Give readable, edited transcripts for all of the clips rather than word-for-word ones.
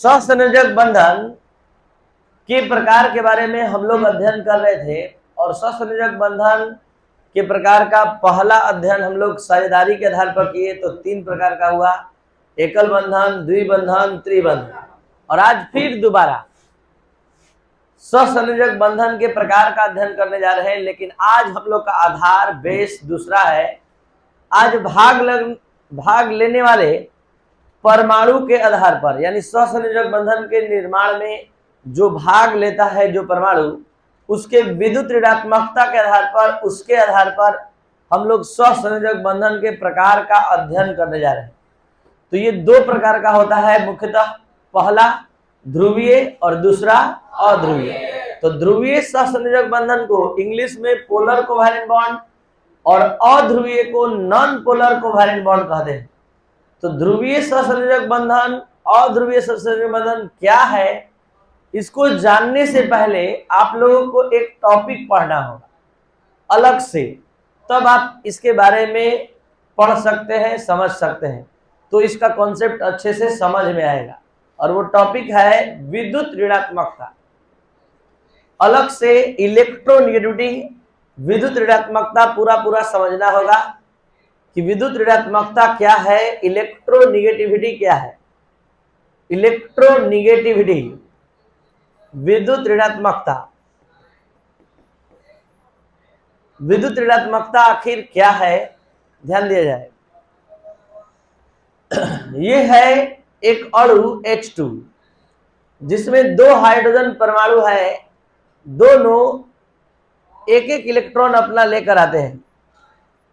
सहसंयोजक बंधन के प्रकार के बारे में हम लोग अध्ययन कर रहे थे और सहसंयोजक बंधन के प्रकार का पहला अध्ययन हम लोग साझेदारी के आधार पर किए तो 3 प्रकार का हुआ, एकल बंधन, द्विबंधन, त्रिबंधन। और आज फिर दोबारा सहसंयोजक बंधन के प्रकार का अध्ययन करने जा रहे हैं, लेकिन आज हम लोग का आधार बेस दूसरा है। आज भाग लेने वाले परमाणु के आधार पर, यानी सहसंयोजक बंधन के निर्माण में जो भाग लेता है जो परमाणु, उसके विद्युत ऋणात्मकता के आधार पर, उसके आधार पर हम लोग सहसंयोजक बंधन के प्रकार का अध्ययन करने जा रहे हैं। तो ये 2 प्रकार का होता है मुख्यतः, पहला ध्रुवीय और दूसरा अध्रुवीय। तो ध्रुवीय सहसंयोजक बंधन को इंग्लिश में पोलर कोवैलेंट बॉन्ड और अध्रुवीय को नॉन पोलर कोवैलेंट बॉन्ड कहते हैं। तो ध्रुवीय सहसंयोजक बंधन, अध्रुवीय सहसंयोजक बंधन क्या है, इसको जानने से पहले आप लोगों को एक टॉपिक पढ़ना होगा अलग से, तब आप इसके बारे में पढ़ सकते हैं, समझ सकते हैं, तो इसका कॉन्सेप्ट अच्छे से समझ में आएगा। और वो टॉपिक है विद्युत ऋणात्मकता। अलग से इलेक्ट्रोनेगेटिविटी, विद्युत ऋणात्मकता पूरा समझना होगा कि विद्युत ऋणात्मकता क्या है, इलेक्ट्रोनेगेटिविटी क्या है। इलेक्ट्रोनेगेटिविटी, विद्युत ऋणात्मकता, विद्युत ऋणात्मकता आखिर क्या है, ध्यान दिया जाए। ये है एक अणु H2 जिसमें 2 हाइड्रोजन परमाणु है, दोनों एक इलेक्ट्रॉन अपना लेकर आते हैं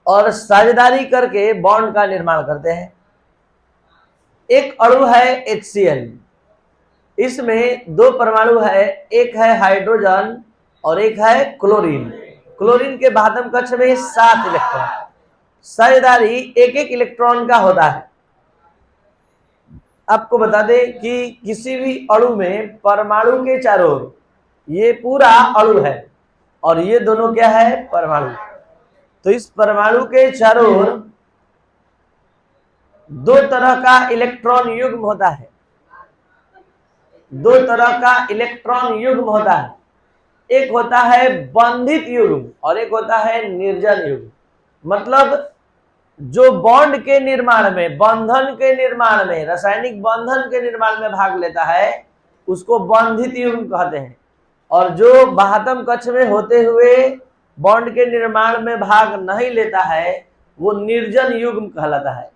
और साझेदारी करके बॉन्ड का निर्माण करते हैं। एक अणु है HCl, इसमें 2 परमाणु है, एक है हाइड्रोजन और एक है क्लोरीन। क्लोरीन के बाह्यतम कक्ष में 7 इलेक्ट्रॉन, साझेदारी एक इलेक्ट्रॉन का होता है। आपको बता दें कि किसी भी अणु में परमाणु के चारों ओर, ये पूरा अणु है और ये दोनों क्या है, परमाणु। तो इस परमाणु के चारों ओर 2 तरह का इलेक्ट्रॉन युग्म होता है, 2 तरह का इलेक्ट्रॉन युग्म होता है। एक होता है बंधित युग्म और एक होता है निर्जन युग्म। मतलब जो बॉन्ड के निर्माण में, बंधन के निर्माण में, रासायनिक बंधन के निर्माण में भाग लेता है उसको बंधित युग्म कहते हैं, और जो बाह्यतम कक्ष में होते हुए बॉन्ड के निर्माण में भाग नहीं लेता है वो निर्जन युग्म कहलाता है।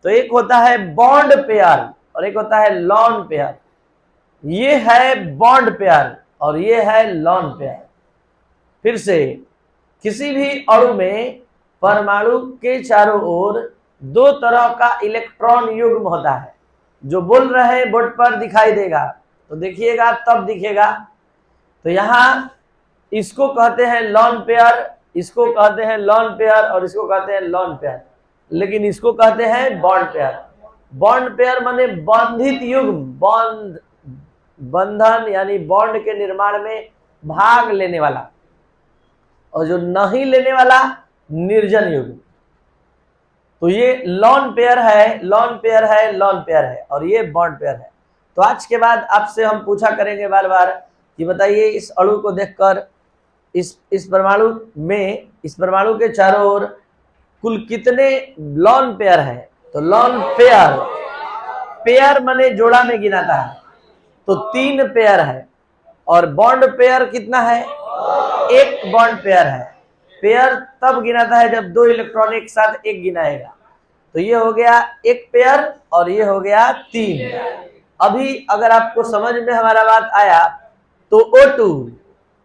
तो एक होता है बॉन्ड पेयर और एक होता है लॉन पेयर। ये है बॉन्ड पेयर और ये है लॉन पेयर। फिर से, किसी भी अणु में परमाणु के चारों ओर 2 तरह का इलेक्ट्रॉन युग्म होता है। जो बोल रहे हैं बोर्ड पर दिखाई देगा, तो देखिएगा तब दिखेगा। तो यहाँ इसको कहते हैं लॉन पेयर, इसको कहते हैं लॉन पेयर और इसको कहते हैं लॉन पेयर, लेकिन इसको कहते हैं बॉन्ड पेयर। बॉन्ड पेयर माने बंधित युग्म, बंधन यानी बॉन्ड के निर्माण में भाग लेने वाला, और जो नहीं लेने वाला निर्जन युग्म। तो ये लॉन पेयर है, लॉन पेयर है, लॉन पेयर है, और ये बॉन्ड पेयर है। तो आज के बाद आपसे हम पूछा करेंगे बार बार कि बताइए इस अणु को देखकर इस परमाणु में, इस परमाणु के चारों ओर कुल कितने लॉन पेयर है। तो लॉन पेयर, पेयर माने जोड़ा में गिनाता है, तो 3 पेयर है। और बॉन्ड पेयर कितना है, 1 बॉन्ड पेयर है। पेयर तब गिनाता है जब 2 इलेक्ट्रॉन एक साथ एक गिनाएगा। तो ये हो गया 1 पेयर और ये हो गया 3। अभी अगर आपको समझ में हमारा बात आया तो O2,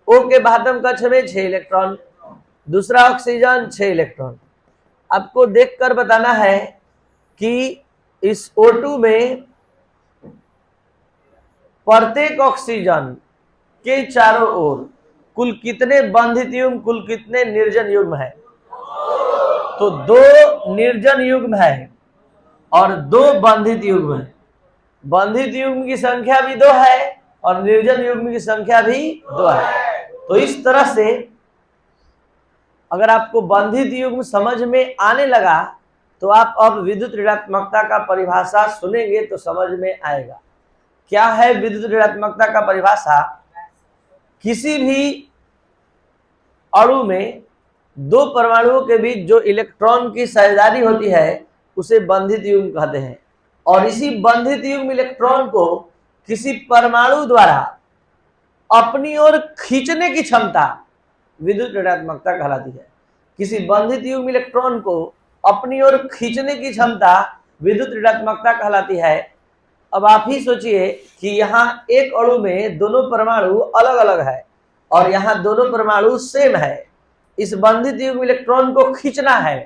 O के बाह्यतम कक्ष में 6 इलेक्ट्रॉन, दूसरा ऑक्सीजन 6 इलेक्ट्रॉन। आपको देखकर बताना है कि इस O2 में प्रत्येक ऑक्सीजन के चारों ओर कुल कितने बंधित युग्म, कुल कितने निर्जन युग्म है। तो 2 निर्जन युग्म है और 2 बंधित युग्म है। बंधित युग्म की संख्या भी 2 है और निर्जन युग्म की संख्या भी 2 है। तो इस तरह से अगर आपको बंधित युग्म समझ में आने लगा तो आप अब विद्युत ऋणात्मकता का परिभाषा सुनेंगे तो समझ में आएगा। क्या है विद्युत ऋणात्मकता का परिभाषा? किसी भी अणु में दो परमाणुओं के बीच जो इलेक्ट्रॉन की साझेदारी होती है उसे बंधित युग्म कहते हैं, और इसी बंधित युग्म इलेक्ट्रॉन को किसी परमाणु द्वारा अपनी ओर खींचने की क्षमता विद्युत ऋणात्मकता कहलाती है। किसी बंधित युग्म इलेक्ट्रॉन को अपनी ओर खींचने की क्षमता विद्युत ऋणात्मकता कहलाती है। अब आप ही सोचिए कि यहाँ एक अणु में दोनों परमाणु अलग अलग है और यहाँ दोनों परमाणु सेम है। इस बंधित युग्म इलेक्ट्रॉन को खींचना है,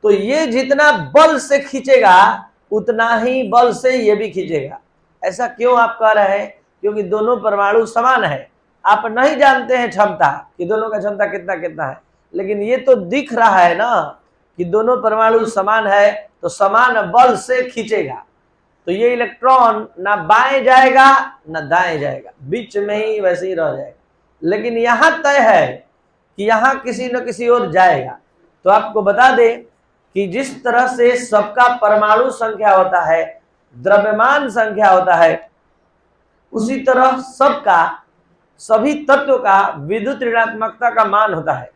तो ये जितना बल से खींचेगा उतना ही बल से ये भी खींचेगा। ऐसा क्यों आप कह रहे हैं? क्योंकि दोनों परमाणु समान है। आप नहीं जानते हैं क्षमता कि दोनों का क्षमता कितना कितना है, लेकिन ये तो दिख रहा है ना कि दोनों परमाणु समान है, तो समान बल से खींचेगा। तो ये इलेक्ट्रॉन ना बाएं जाएगा ना दाएं जाएगा, बीच में ही वैसे ही रह जाएगा। लेकिन यहां तय है कि यहां किसी न किसी ओर जाएगा। तो आपको बता दें कि जिस तरह से सबका परमाणु संख्या होता है, द्रव्यमान संख्या होता है, उसी तरह सबका सभी तत्वों का विद्युत ऋणात्मकता का मान होता है।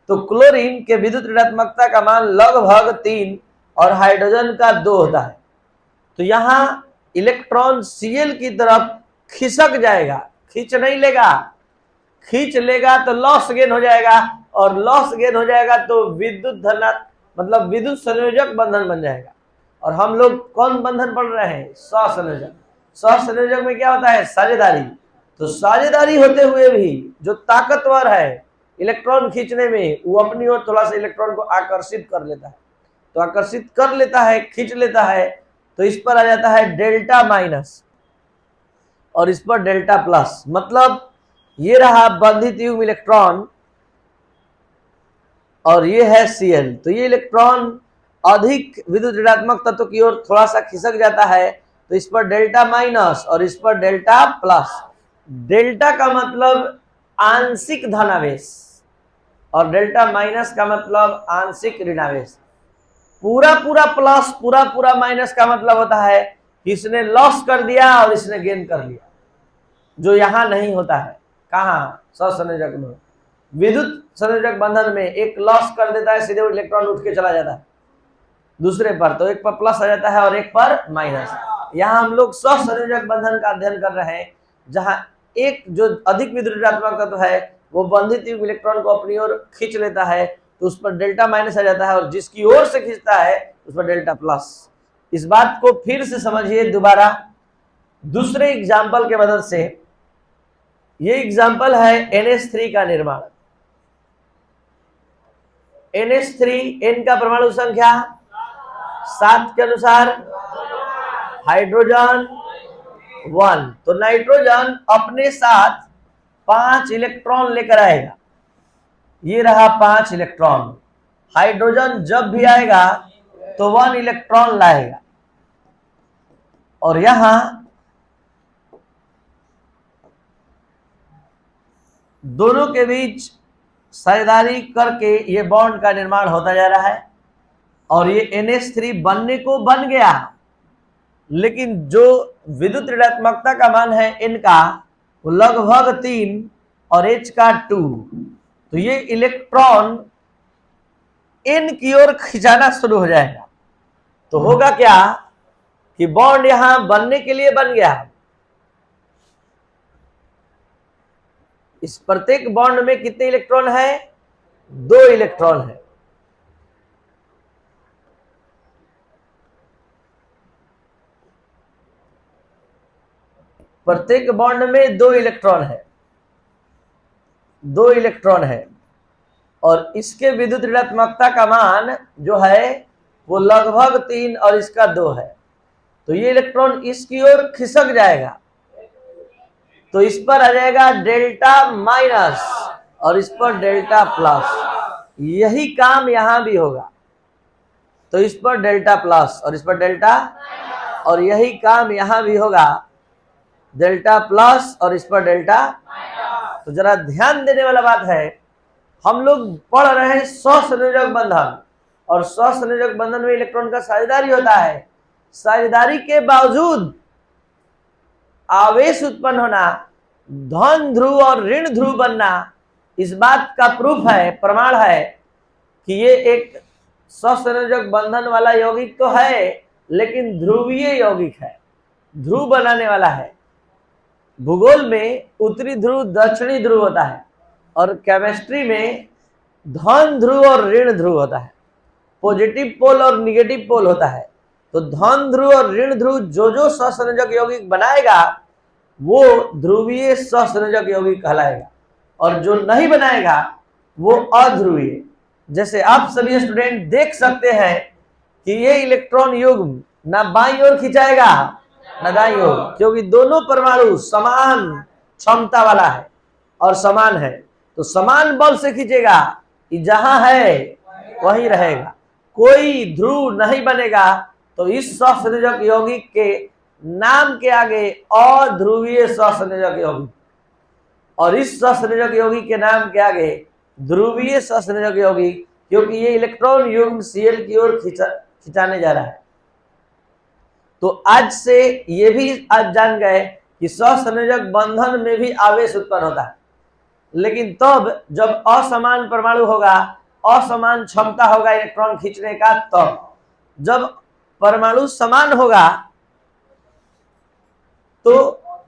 तो क्लोरीन के विद्युत ऋणात्मकता का मान लगभग 3 और हाइड्रोजन का 2 होता है। तो यहाँ इलेक्ट्रॉन Cl की तरफ खिसक जाएगा, खींच नहीं लेगा। खींच लेगा तो लॉस गेन हो जाएगा, और लॉस गेन हो जाएगा तो विद्युत मतलब विद्युत संयोजक बंधन बन जाएगा। और हम लोग कौन बंधन पढ़ रहे हैं? सहसंयोजक। सहसंयोजक में क्या होता है? साझेदारी। तो साझेदारी होते हुए भी जो ताकतवर है इलेक्ट्रॉन खींचने में, वो अपनी ओर थोड़ा सा इलेक्ट्रॉन को आकर्षित कर लेता है। तो आकर्षित कर लेता है, खींच लेता है, तो इस पर आ जाता है डेल्टा माइनस और इस पर डेल्टा प्लस। मतलब ये रहा बंधित युग्म इलेक्ट्रॉन और ये है Cl। तो ये इलेक्ट्रॉन अधिक विद्युत ऋणात्मक तत्व की ओर थोड़ा सा खिसक जाता है, तो इस पर डेल्टा माइनस और इस पर डेल्टा प्लस। डेल्टा का मतलब आंशिक धनावेश और डेल्टा माइनस का मतलब आंशिक ऋणावेश। पूरा पूरा प्लस पूरा पूरा माइनस का मतलब होता है कि इसने लॉस कर दिया और इसने गेन कर लिया, जो यहां नहीं होता है। कहाँ? सहसंयोजक में। विद्युत संयोजक बंधन में एक लॉस कर देता है, सीधे इलेक्ट्रॉन उठ के चला जाता है दूसरे पर, तो एक पर प्लस आ जाता है और एक पर माइनस। यहाँ हम लोग सहसंयोजक बंधन का अध्ययन कर रहे हैं, जहां एक जो अधिक विद्युत ऋणात्मक तत्व है वो बंधित युग्म इलेक्ट्रॉन को अपनी ओर खींच लेता है, तो उस पर डेल्टा माइनस आ जाता है, और जिसकी ओर से खींचता है उस पर डेल्टा प्लस। इस बात को फिर से समझिए दोबारा दूसरे एग्जाम्पल के मदद से। ये एग्जाम्पल है NH3 का निर्माण। NH3, N का परमाणु संख्या 7 के अनुसार हाइड्रोजन 1, तो नाइट्रोजन अपने साथ 5 इलेक्ट्रॉन लेकर आएगा। ये रहा 5 इलेक्ट्रॉन। हाइड्रोजन जब भी आएगा तो 1 इलेक्ट्रॉन लाएगा, और यहां दोनों के बीच साझेदारी करके ये बॉन्ड का निर्माण होता जा रहा है, और ये NH3 बनने को बन गया। लेकिन जो विद्युत ऋणात्मकता का मान है N का, वो लगभग 3 और H का 2। तो ये इलेक्ट्रॉन N की ओर खिंचाना शुरू हो जाएगा। तो होगा क्या कि बॉन्ड यहां बनने के लिए बन गया। इस प्रत्येक बॉन्ड में कितने इलेक्ट्रॉन है? 2 इलेक्ट्रॉन है। प्रत्येक बॉन्ड में 2 इलेक्ट्रॉन है, 2 इलेक्ट्रॉन है, और इसके विद्युत ऋणात्मकता का मान जो है वो लगभग 3 और इसका 2 है। तो ये इलेक्ट्रॉन इसकी ओर खिसक जाएगा, तो इस पर आ जाएगा डेल्टा माइनस और इस पर डेल्टा प्लस। यही काम यहां भी होगा, तो इस पर डेल्टा प्लस और इस पर डेल्टा, और यही काम यहां भी होगा, डेल्टा प्लस और इस पर डेल्टा। तो जरा ध्यान देने वाला बात है, हम लोग पढ़ रहे हैं सहसंयोजक बंधन, और सहसंयोजक बंधन में इलेक्ट्रॉन का साझेदारी होता है। साझेदारी के बावजूद आवेश उत्पन्न होना, धन ध्रुव और ऋण ध्रुव बनना, इस बात का प्रूफ है, प्रमाण है कि ये एक स्वसंयोजक बंधन वाला यौगिक तो है, लेकिन ध्रुवीय यौगिक है, ध्रुव बनाने वाला है। भूगोल में उत्तरी ध्रुव दक्षिणी ध्रुव होता है, और केमिस्ट्री में धन ध्रुव और ऋण ध्रुव होता है, पॉजिटिव पोल और निगेटिव पोल होता है। तो धन ध्रुव और ऋण ध्रुव जो जो स्वसंयोजक यौगिक बनाएगा वो ध्रुवीय स्वसंयोजक यौगिक कहलाएगा, और जो नहीं बनाएगा वो अध्रुवीय। जैसे आप सभी स्टूडेंट देख सकते हैं कि ये इलेक्ट्रॉन युग्म ना बाईं ओर खिंचाएगा ना दाईं ओर, क्योंकि दोनों परमाणु समान क्षमता वाला है और समान है, तो समान बल से खींचेगा, जहां है वहीं रहेगा, कोई ध्रुव नहीं बनेगा। तो इस स्वसंयोजक यौगिक के नाम के आगे अध्रुवीय स्वसंयोजक यौगिक, और इस स्वसंयोजक यौगिक के नाम के आगे ध्रुवीय स्वसंयोजक यौगिक, क्योंकि ये इलेक्ट्रॉन युग्म Cl की ओर खिंचाने जा रहा है। तो आज से ये भी आज जान गए कि स्वसंयोजक बंधन में भी आवेश उत्पन्न होता है, लेकिन तब जब असमान परमाणु होगा, असमान क्षमता होगा इलेक्ट्रॉन खींचने का, तब जब परमाणु समान होगा तो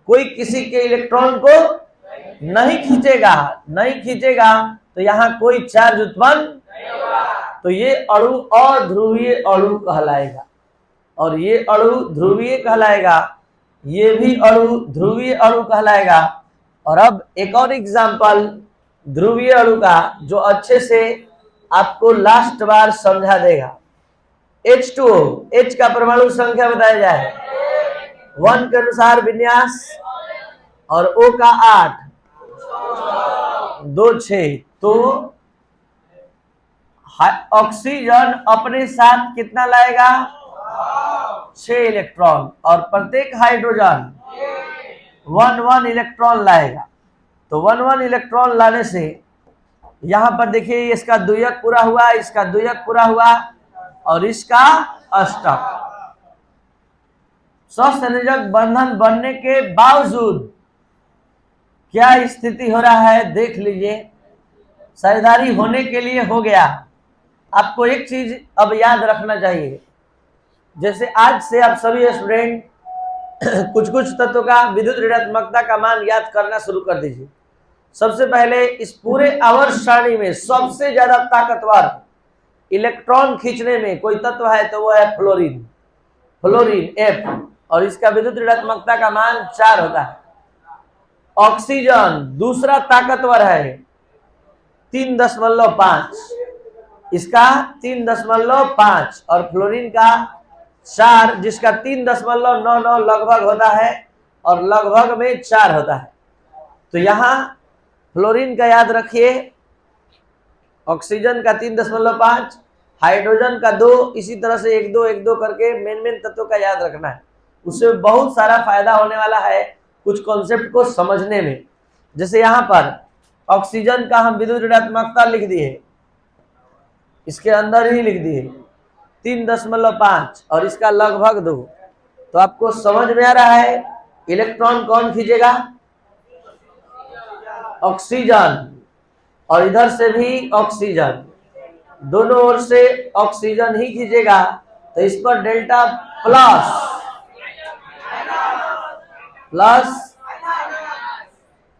कोई किसी के इलेक्ट्रॉन को नहीं खींचेगा, तो यहां कोई चार्ज उत्पन्न, तो ये अणु अध्रुवीय अणु कहलाएगा, और ये अणु ध्रुवीय कहलाएगा, ये भी अणु ध्रुवीय अणु कहलाएगा। और अब एक और एग्जांपल ध्रुवीय अणु का, जो अच्छे से आपको लास्ट बार समझा देगा। H2O, H का परमाणु संख्या बताया जाए, 1 के अनुसार विन्यास, और O का 8, 2 6, तो ऑक्सीजन अपने साथ कितना लाएगा? 6 इलेक्ट्रॉन, और प्रत्येक हाइड्रोजन 1 इलेक्ट्रॉन लाएगा। तो 1 इलेक्ट्रॉन लाने से यहां पर देखिए, इसका द्वियक पूरा हुआ, इसका द्वियक पूरा हुआ, और इसका अष्टक। स्वसंयोजक बंधन बनने के बावजूद क्या स्थिति हो रहा है देख लीजिए। साझेदारी होने के लिए हो गया। आपको एक चीज अब याद रखना चाहिए, जैसे आज से आप सभी स्टूडेंट कुछ कुछ तत्वों का विद्युत ऋणात्मकता का मान याद करना शुरू कर दीजिए। सबसे पहले इस पूरे आवर्त सारणी में सबसे ज्यादा ताकतवर इलेक्ट्रॉन खींचने में कोई तत्व है तो वो है फ्लोरीन, फ्लोरीन F, और इसका विद्युत ऋणात्मकता का मान 4 होता है। ऑक्सीजन दूसरा ताकतवर है 3.5, इसका 3.5, और फ्लोरीन का 4, जिसका 3.99 लगभग होता है, और लगभग में 4 होता है। तो यहाँ फ्लोरीन का याद रखिए, ऑक्सीजन का 3.5, हाइड्रोजन का 2, इसी तरह से 1 2 1 2 करके मेन तत्वों का याद रखना है। उससे बहुत सारा फायदा होने वाला है कुछ कॉन्सेप्ट को समझने में। जैसे यहाँ पर ऑक्सीजन का हम विद्युत ऋणात्मकता लिख दिए, इसके अंदर ही लिख दिए 3.5, और इसका लगभग 2। तो आपको समझ में आ रहा है इलेक्ट्रॉन कौन खींचेगा? ऑक्सीजन, और इधर से भी ऑक्सीजन, दोनों ओर से ऑक्सीजन ही खींचेगा। तो इस पर डेल्टा प्लस।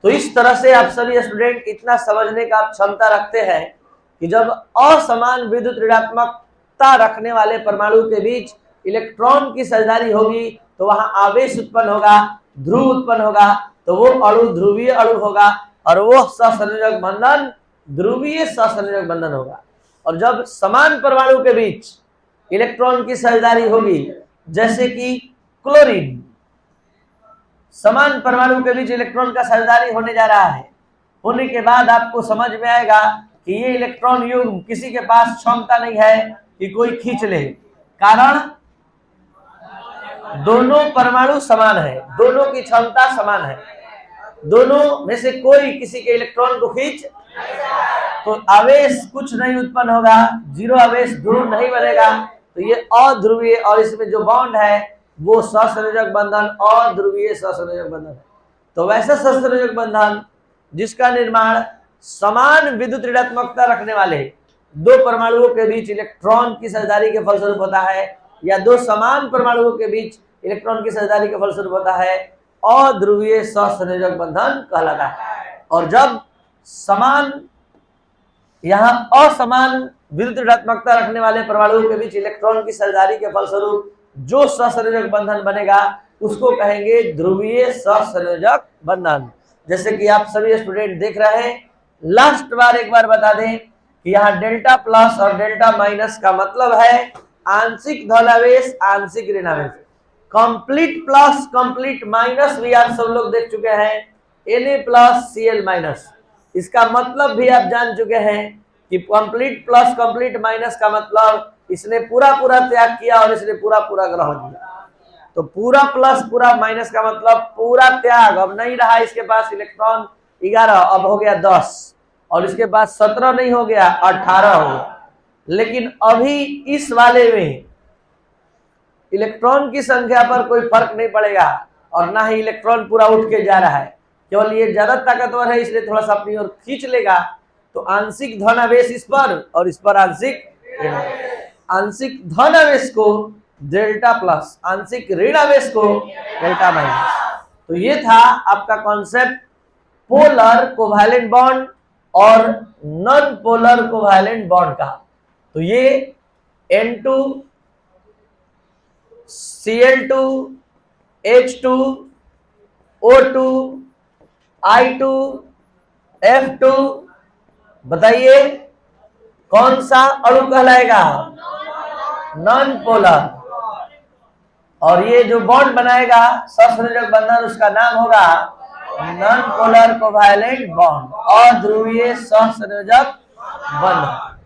तो इस तरह से आप सभी स्टूडेंट इतना समझने का क्षमता रखते हैं कि जब असमान विद्युत ऋणात्मकता रखने वाले परमाणु के बीच इलेक्ट्रॉन की साझेदारी होगी तो वहां आवेश उत्पन्न होगा, ध्रुव उत्पन्न होगा, तो वो अणु ध्रुवीय अणु होगा, और वो सहसंयोजक बंधन ध्रुवीय सहसंयोजक बंधन होगा। और जब समान परमाणु के बीच इलेक्ट्रॉन की साझेदारी होगी, जैसे कि क्लोरीन, समान परमाणु के बीच इलेक्ट्रॉन का साझेदारी होने जा रहा है, होने के बाद आपको समझ में आएगा कि ये इलेक्ट्रॉन युग्म किसी के पास क्षमता नहीं है कि कोई खींच ले, कारण दोनों परमाणु समान है, दोनों की क्षमता समान है, दोनों में से कोई किसी के इलेक्ट्रॉन को खींच, तो आवेश कुछ नहीं उत्पन्न होगा, जीरो आवेश ध्रुव नहीं बनेगा। तो ये अध्रुवीय, और इसमें जो बॉन्ड है वो सहसंयोजक बंधन अध्रुवीय सहसंयोजक बंधन है। तो वैसा सहसंयोजक बंधन जिसका निर्माण समान विद्युत ऋणात्मकता रखने वाले दो परमाणुओं के बीच इलेक्ट्रॉन की साझेदारी के फलस्वरूप होता है, या दो समान परमाणुओं के बीच इलेक्ट्रॉन की साझेदारी के फलस्वरूप होता है, अध्रुवीय सहसंयोजक बंधन कहलाता है। और जब समान यहाँ असमान विद्युत ऋणात्मकता रखने वाले परमाणुओं के बीच इलेक्ट्रॉन की साझेदारी के फलस्वरूप जो सहसंयोजक बंधन बनेगा उसको कहेंगे ध्रुवीय सहसंयोजक बंधन। जैसे कि आप सभी स्टूडेंट देख रहे हैं, लास्ट बार एक बार बता दें कि यहाँ डेल्टा प्लस और डेल्टा माइनस का मतलब है आंशिक धनावेश आंशिक ऋणावेश। कंप्लीट प्लस कंप्लीट माइनस भी आप सब लोग देख चुके हैं, Na प्लस Cl माइनस, इसका मतलब भी आप जान चुके हैं कि कंप्लीट प्लस कंप्लीट माइनस का मतलब इसने पूरा पूरा त्याग किया और इसने पूरा पूरा ग्रहण किया। तो पूरा प्लस पूरा माइनस का मतलब पूरा त्याग, अब नहीं रहा इसके पास इलेक्ट्रॉन 11, अब हो गया 10, और इसके पास 17 नहीं हो गया 18 हो गया। लेकिन अभी इस वाले में इलेक्ट्रॉन की संख्या पर कोई फर्क नहीं पड़ेगा और ना ही इलेक्ट्रॉन पूरा उठ के जा रहा है, केवल ये ज्यादा ताकतवर है इसलिए थोड़ा सा अपनी ओर खींच लेगा। तो आंशिक धनावेश इस पर और इस पर आंशिक धनावेश को डेल्टा प्लस, आंशिक ऋणावेश को डेल्टा माइनस। तो ये था आपका कॉन्सेप्ट पोलर कोवैलेंट बॉन्ड और नॉन पोलर कोवैलेंट बॉन्ड का। तो ये N2 Cl2 H2 O2 I2 F2, बताइए कौन सा अणु कहलाएगा? Non polar. और ये जो बॉन्ड बनाएगा सहसंयोजक बंधन उसका नाम होगा नॉन पोलर कोवैलेंट बॉन्ड, अध्रुवीय सहसंयोजक बंधन।